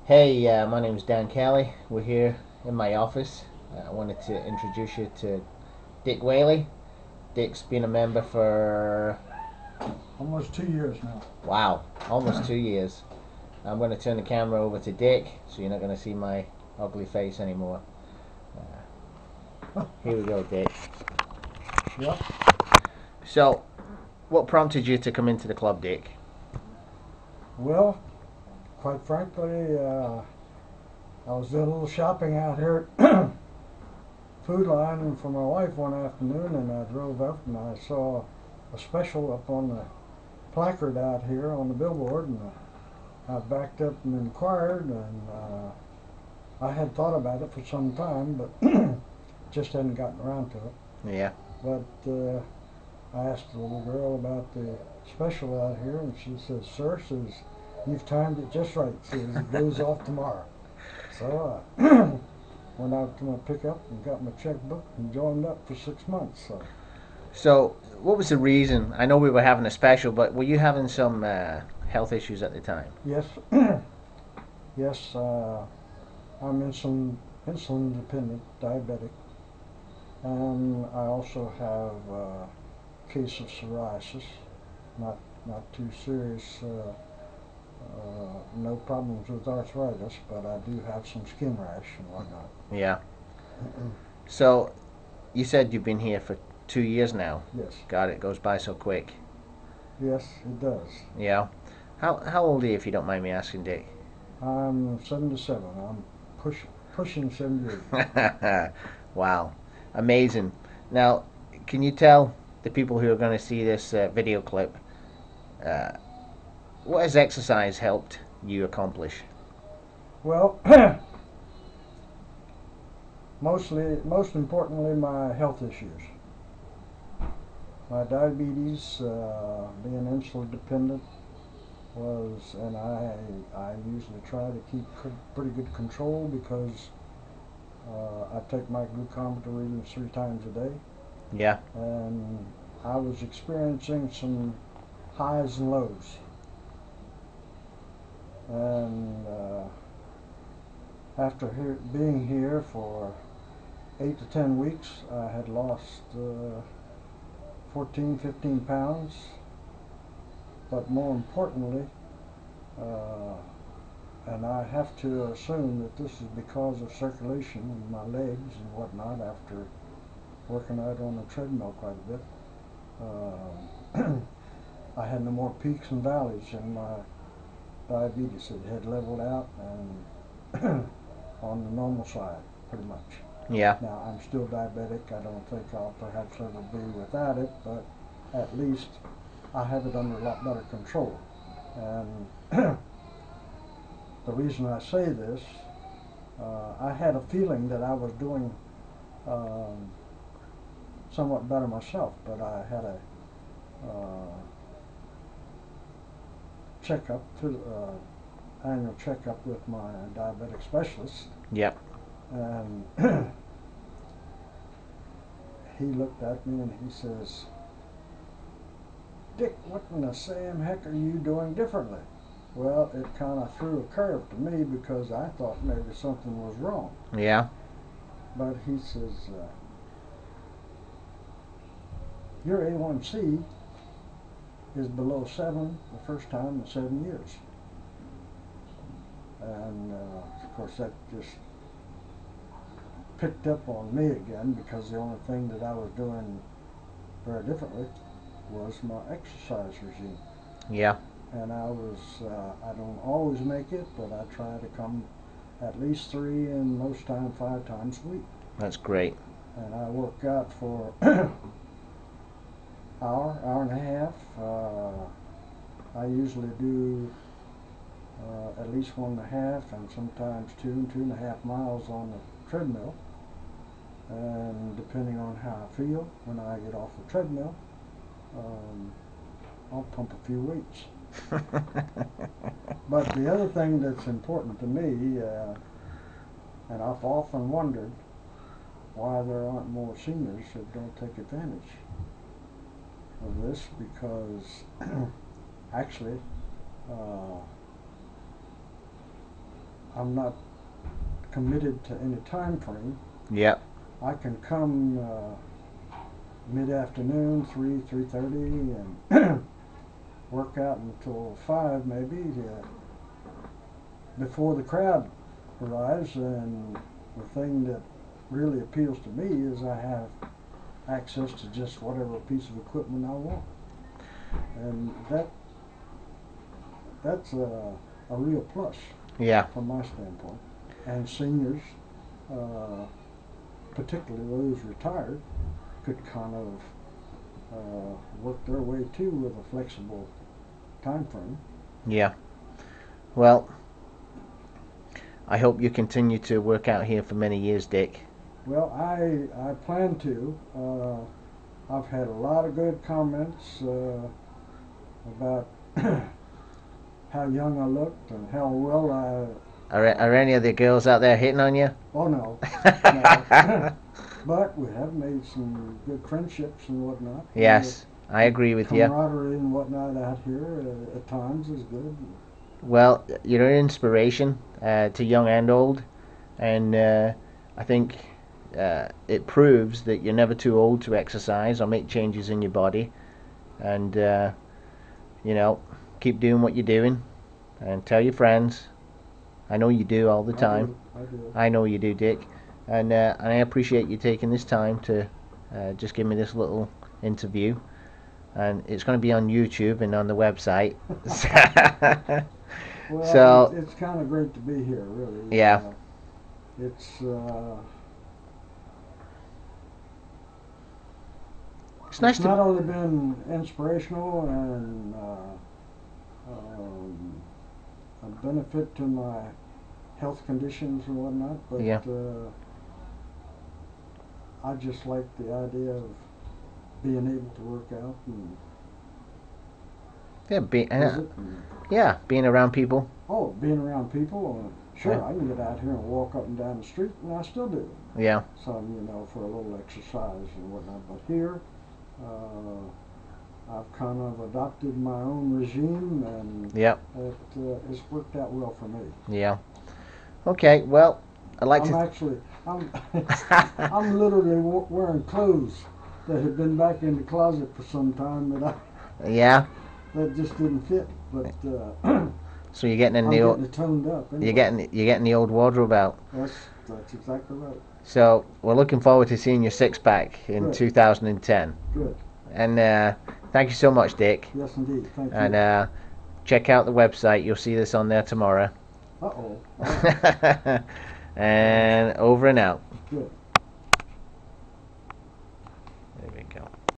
Hey, my name is Dan Kelly. We're here in my office. I wanted to introduce you to Dick Whaley. Dick's been a member for, Almost 2 years now. wow, almost 2 years. I'm going to turn the camera over to Dick so you're not going to see my ugly face anymore. Here we go, Dick. Yep. So, what prompted you to come into the club, Dick? Well, quite frankly, I was doing a little shopping out here at Food Line for my wife one afternoon, and I drove up and I saw a special up on the placard out here on the billboard, and I backed up and inquired, and I had thought about it for some time, but just hadn't gotten around to it. Yeah. But I asked the little girl about the special out here, and she says, "Sir, says you've timed it just right. Says it goes off tomorrow." So I went out to my pickup and got my checkbook and joined up for 6 months. So So, what was the reason? I know we were having a special, but were you having some health issues at the time? yes, yes, I'm insulin dependent, diabetic, and I also have a case of psoriasis. Not not too serious. No problems with arthritis, but I do have some skin rash and whatnot. Yeah. So, you said you've been here for 2 years now. Yes, God, it goes by so quick. yes, it does. Yeah. How old are you, if you don't mind me asking, Dick? I'm 77. I'm pushing 78. Wow, amazing. Now, can you tell the people who are going to see this video clip uh, what has exercise helped you accomplish? Well, most importantly, my health issues. My diabetes, being insulin dependent, and I usually try to keep pretty good control because I take my glucometer readings 3 times a day, Yeah. and I was experiencing some highs and lows. And after being here for 8 to 10 weeks, I had lost 14, 15 pounds. But more importantly, uh, and I have to assume that this is because of circulation in my legs and whatnot after working out on the treadmill quite a bit. I had no more peaks and valleys in my diabetes. It had leveled out and on the normal side, pretty much. Yeah. Now, I'm still diabetic. I don't think I'll perhaps ever be without it, but at least I have it under a lot better control. And the reason I say this, I had a feeling that I was doing um, somewhat better myself, but I had a checkup, annual checkup with my diabetic specialist, Yep. and he looked at me and he says, "Dick, what in the Sam heck are you doing differently?" Well, it kind of threw a curve to me because I thought maybe something was wrong. Yeah. But he says, "Your A1C is below 7 the first time in 7 years." And of course, that just picked up on me again because the only thing that I was doing very differently was my exercise regime. Yeah. And I don't always make it, but I try to come at least 3 and most time 5 times a week. That's great. And I work out for hour and a half. I usually do at least 1.5 and sometimes 2 and 2.5 miles on the treadmill. And depending on how I feel when I get off the treadmill, um, I'll pump a few weights. But the other thing that's important to me, and I've often wondered why there aren't more seniors that don't take advantage of this, because actually uh, I'm not committed to any time frame. Yep. I can come mid-afternoon, 3:30, and work out until 5 maybe before the crowd arrives. And the thing that really appeals to me is I have access to just whatever piece of equipment I want, and that's a real plus. Yeah. From my standpoint. And seniors, particularly those retired, could kind of work their way too with a flexible time frame. Yeah. Well, I hope you continue to work out here for many years, Dick. Well, I plan to. I've had a lot of good comments about how young I looked and how well I. Are any of the girls out there hitting on you? Oh no, no. But we have made some good friendships and whatnot. Yes, I agree with you. Camaraderie and whatnot out here at times is good. Well, you're an inspiration to young and old, and I think it proves that you're never too old to exercise or make changes in your body, and you know, keep doing what you're doing, and tell your friends. I know you do all the time. I do. I know you do, Dick, and I appreciate you taking this time to just give me this little interview, and it's going to be on YouTube and on the website. Well, So it's kind of great to be here, really. Yeah. It's it's nice it's not to. only been inspirational and a benefit to my health conditions and whatnot, but Yeah. I just like the idea of being able to work out and Yeah, visit. And, being around people. being around people. Sure, Yeah. I can get out here and walk up and down the street, and I still do. Yeah, Some, for a little exercise and whatnot. But here, I've kind of adopted my own regime, and Yep. it's worked out well for me. Yeah. Okay. Well, I'd like I'm to. actually, I'm, I'm literally wearing clothes that had been back in the closet for some time Yeah. that just didn't fit. But So you're getting in I'm the getting old. it toned up. Anyway. You're getting the old wardrobe out. That's exactly right. So we're looking forward to seeing your six pack in Good. 2010. Good. And thank you so much, Dick. Yes, indeed. Thank you. And check out the website. You'll see this on there tomorrow. Uh-oh. And over and out. Good.